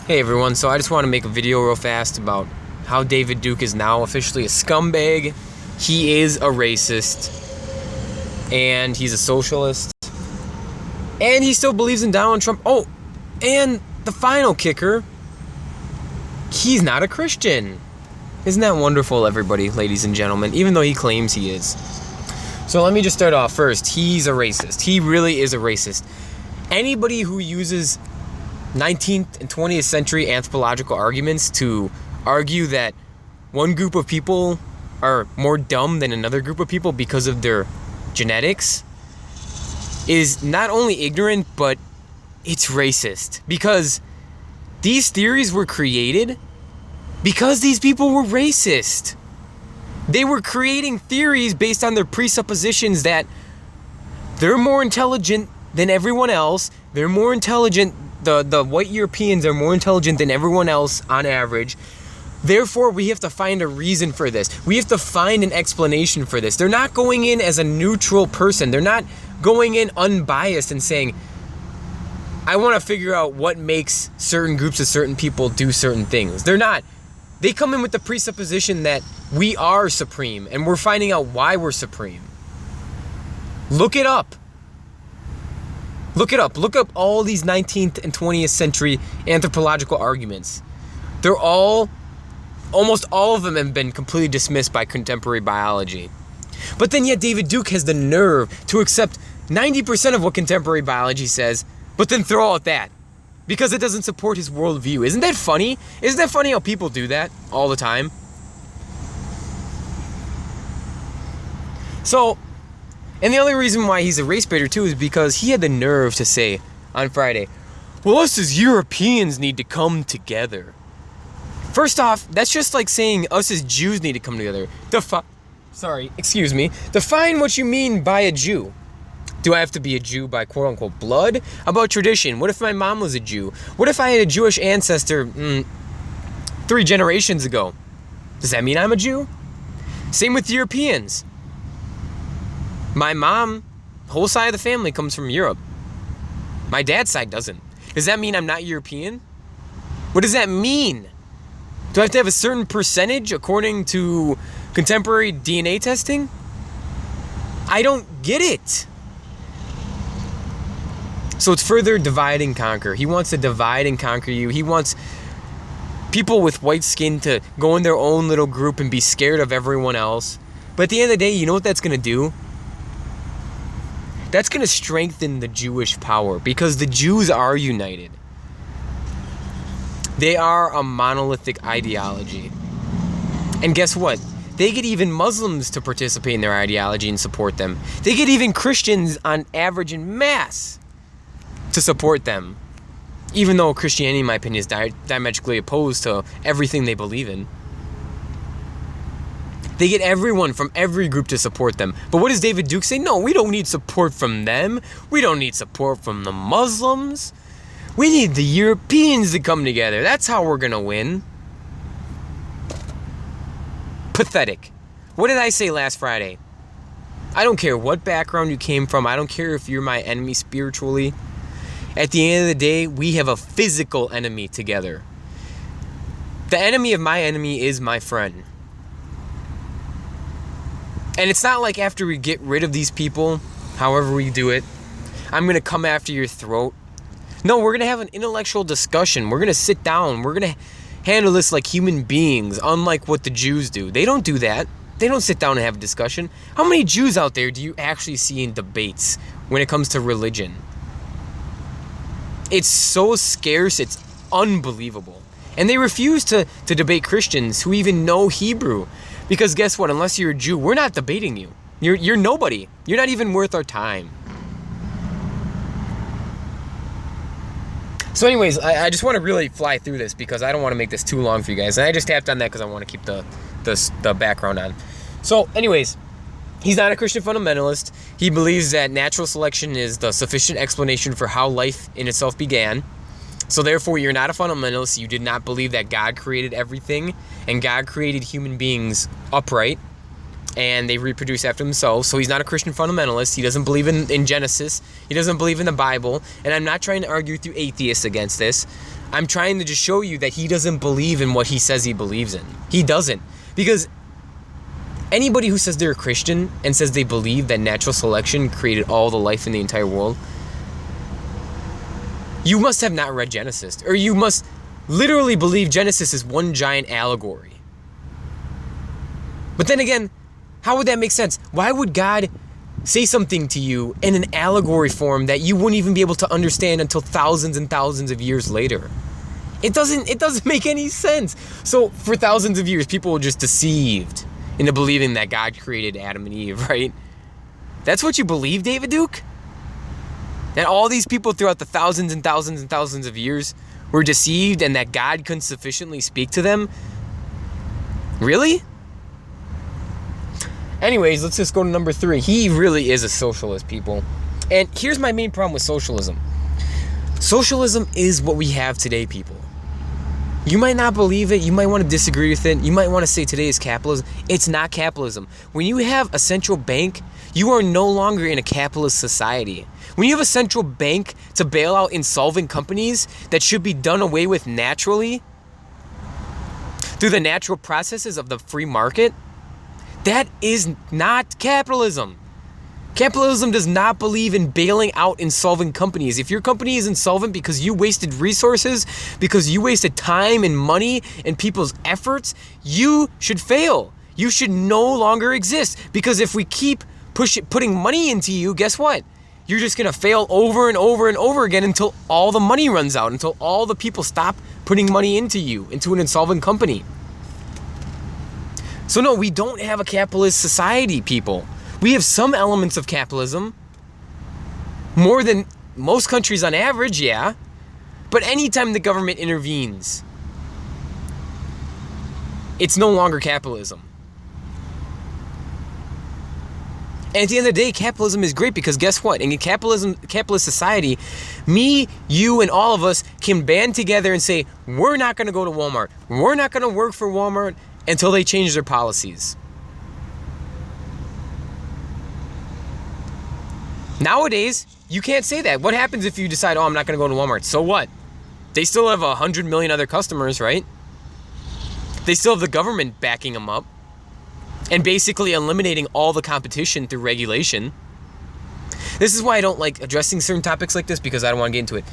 Hey everyone, so I just want to make a video real fast about how David Duke is now officially a scumbag. He is a racist, and he's a socialist, and he still believes in Donald Trump. Oh, and the final kicker, he's not a Christian. Isn't that wonderful, everybody, ladies and gentlemen, even though he claims he is. So let me just start off first. He's a racist. He really is a racist. Anybody who uses 19th and 20th century anthropological arguments to argue that one group of people are more dumb than another group of people because of their genetics is not only ignorant, but it's racist. Because these theories were created because these people were racist. They were creating theories based on their presuppositions that they're more intelligent than everyone else. They're more intelligent. The white Europeans are more intelligent than everyone else on average. Therefore, we have to find a reason for this. We have to find an explanation for this. They're not going in as a neutral person. They're not going in unbiased and saying, I want to figure out what makes certain groups of certain people do certain things. They're not. They come in with the presupposition that we are supreme, and we're finding out why we're supreme. Look it up. Look it up. Look up all these 19th and 20th century anthropological arguments. They're almost all of them have been completely dismissed by contemporary biology. But then yet David Duke has the nerve to accept 90% of what contemporary biology says, but then throw out that because it doesn't support his worldview. Isn't that funny? Isn't that funny how people do that all the time? So, and the only reason why he's a race baiter too is because he had the nerve to say on Friday, well, us as Europeans need to come together. First off, that's just like saying us as Jews need to come together. Define what you mean by a Jew. Do I have to be a Jew by quote unquote blood? How about tradition? What if my mom was a Jew? What if I had a Jewish ancestor 3 generations ago? Does that mean I'm a Jew? Same with Europeans. My mom, whole side of the family comes from Europe. My dad's side doesn't. Does that mean I'm not European? What does that mean? Do I have to have a certain percentage according to contemporary DNA testing? I don't get it. So it's further divide and conquer. He wants to divide and conquer you. He wants people with white skin to go in their own little group and be scared of everyone else. But at the end of the day, you know what that's going to do? That's going to strengthen the Jewish power because the Jews are united. They are a monolithic ideology. And guess what? They get even Muslims to participate in their ideology and support them. They get even Christians on average in mass to support them. Even though Christianity, in my opinion, is diametrically opposed to everything they believe in. They get everyone from every group to support them. But what does David Duke say? No, we don't need support from them. We don't need support from the Muslims. We need the Europeans to come together. That's how we're going to win. Pathetic. What did I say last Friday? I don't care what background you came from. I don't care if you're my enemy spiritually. At the end of the day, we have a physical enemy together. The enemy of my enemy is my friend. And it's not like after we get rid of these people, however we do it, I'm going to come after your throat. No, we're going to have an intellectual discussion. We're going to sit down. We're going to handle this like human beings, unlike what the Jews do. They don't do that. They don't sit down and have a discussion. How many Jews out there do you actually see in debates when it comes to religion? It's so scarce, it's unbelievable. And they refuse to debate Christians who even know Hebrew. Because guess what? Unless you're a Jew, we're not debating you. You're nobody. You're not even worth our time. So anyways, I just want to really fly through this because I don't want to make this too long for you guys. And I just tapped on that because I want to keep the background on. So anyways, he's not a Christian fundamentalist. He believes that natural selection is the sufficient explanation for how life in itself began. So therefore, you're not a fundamentalist. You did not believe that God created everything and God created human beings upright and they reproduce after themselves. So he's not a Christian fundamentalist. He doesn't believe in Genesis. He doesn't believe in the Bible. And I'm not trying to argue with you atheists against this. I'm trying to just show you that he doesn't believe in what he says he believes in. He doesn't. Because anybody who says they're a Christian and says they believe that natural selection created all the life in the entire world, you must have not read Genesis. Or you must literally believe Genesis is one giant allegory. But then again, how would that make sense? Why would God say something to you in an allegory form that you wouldn't even be able to understand until thousands and thousands of years later? It doesn't make any sense. So for thousands of years, people were just deceived into believing that God created Adam and Eve, right? That's what you believe, David Duke? That all these people throughout the thousands and thousands and thousands of years were deceived and that God couldn't sufficiently speak to them? Really? Anyways, let's just go to number 3. He really is a socialist, people. And here's my main problem with socialism. Socialism is what we have today, people. You might not believe it. You might want to disagree with it. You might want to say today is capitalism. It's not capitalism. When you have a central bank, you are no longer in a capitalist society. When you have a central bank to bail out insolvent companies that should be done away with naturally through the natural processes of the free market, that is not capitalism. Capitalism does not believe in bailing out insolvent companies. If your company is insolvent because you wasted resources, because you wasted time and money and people's efforts, you should fail. You should no longer exist. Because if we keep putting money into you, guess what? You're just going to fail over and over and over again until all the money runs out, until all the people stop putting money into you, into an insolvent company. So no, we don't have a capitalist society, people. We have some elements of capitalism, more than most countries on average, yeah. But anytime the government intervenes, it's no longer capitalism. And at the end of the day, capitalism is great because guess what? In a capitalist society, me, you, and all of us can band together and say, we're not going to go to Walmart. We're not going to work for Walmart until they change their policies. Nowadays, you can't say that. What happens if you decide, I'm not going to go to Walmart? So what? They still have 100 million other customers, right? They still have the government backing them up and basically eliminating all the competition through regulation. This is why I don't like addressing certain topics like this, because I don't want to get into it.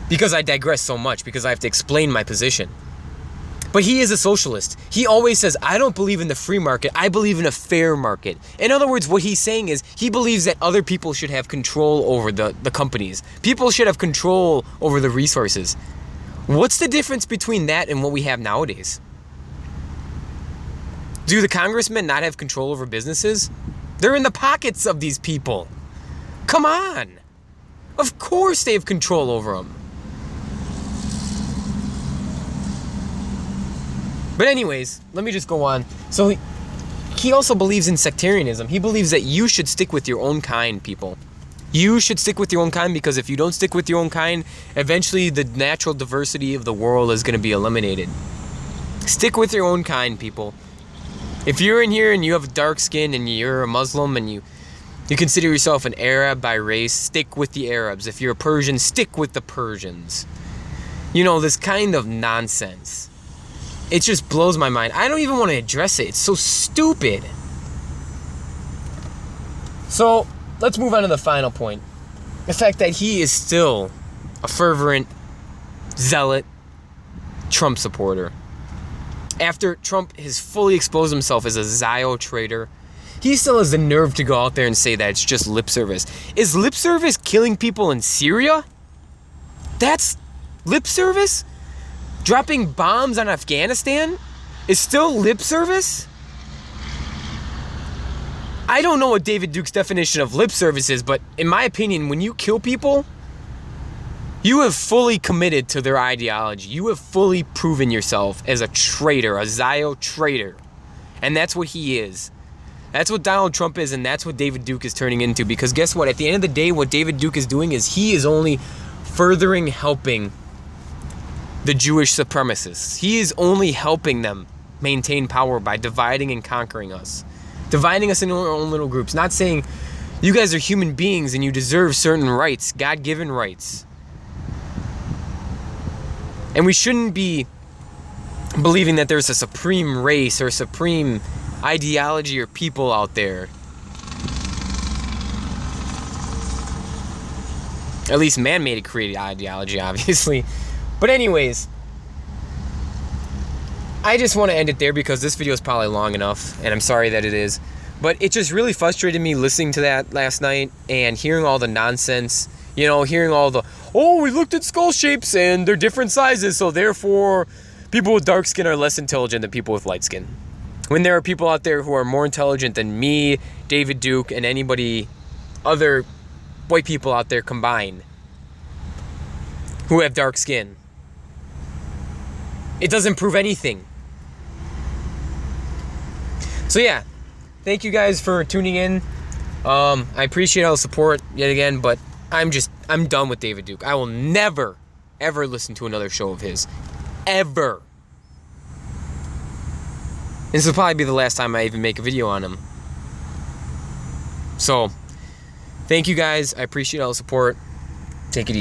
Because I digress so much, because I have to explain my position. But he is a socialist. He always says, I don't believe in the free market. I believe in a fair market. In other words, what he's saying is he believes that other people should have control over the companies. People should have control over the resources. What's the difference between that and what we have nowadays? Do the congressmen not have control over businesses? They're in the pockets of these people. Come on. Of course they have control over them. But anyways, let me just go on. So he also believes in sectarianism. He believes that you should stick with your own kind, people. You should stick with your own kind, because if you don't stick with your own kind, eventually the natural diversity of the world is going to be eliminated. Stick with your own kind, people. If you're in here and you have dark skin and you're a Muslim and you consider yourself an Arab by race, stick with the Arabs. If you're a Persian, stick with the Persians. You know, this kind of nonsense. It just blows my mind. I don't even want to address it. It's so stupid. So, let's move on to the final point. The fact that he is still a fervent, zealot Trump supporter. After Trump has fully exposed himself as a zealot traitor, he still has the nerve to go out there and say that it's just lip service. Is lip service killing people in Syria? That's lip service? Dropping bombs on Afghanistan is still lip service? I don't know what David Duke's definition of lip service is, but in my opinion, when you kill people, you have fully committed to their ideology. You have fully proven yourself as a traitor, a zealot traitor. And that's what he is. That's what Donald Trump is, and that's what David Duke is turning into. Because guess what? At the end of the day, what David Duke is doing is he is only furthering helping the Jewish supremacists. He is only helping them maintain power by dividing and conquering us. Dividing us into our own little groups. Not saying you guys are human beings and you deserve certain rights, God-given rights. And we shouldn't be believing that there's a supreme race or supreme ideology or people out there. At least man-made created ideology, obviously. But anyways, I just want to end it there because this video is probably long enough, and I'm sorry that it is. But it just really frustrated me listening to that last night and hearing all the nonsense. You know, hearing all the, oh, we looked at skull shapes and they're different sizes, so therefore people with dark skin are less intelligent than people with light skin. When there are people out there who are more intelligent than me, David Duke, and anybody, other white people out there combined who have dark skin. It doesn't prove anything. So yeah, thank you guys for tuning in. I appreciate all the support yet again, but I'm done with David Duke. I will never, ever listen to another show of his. Ever. This will probably be the last time I even make a video on him. So, thank you guys. I appreciate all the support. Take it easy.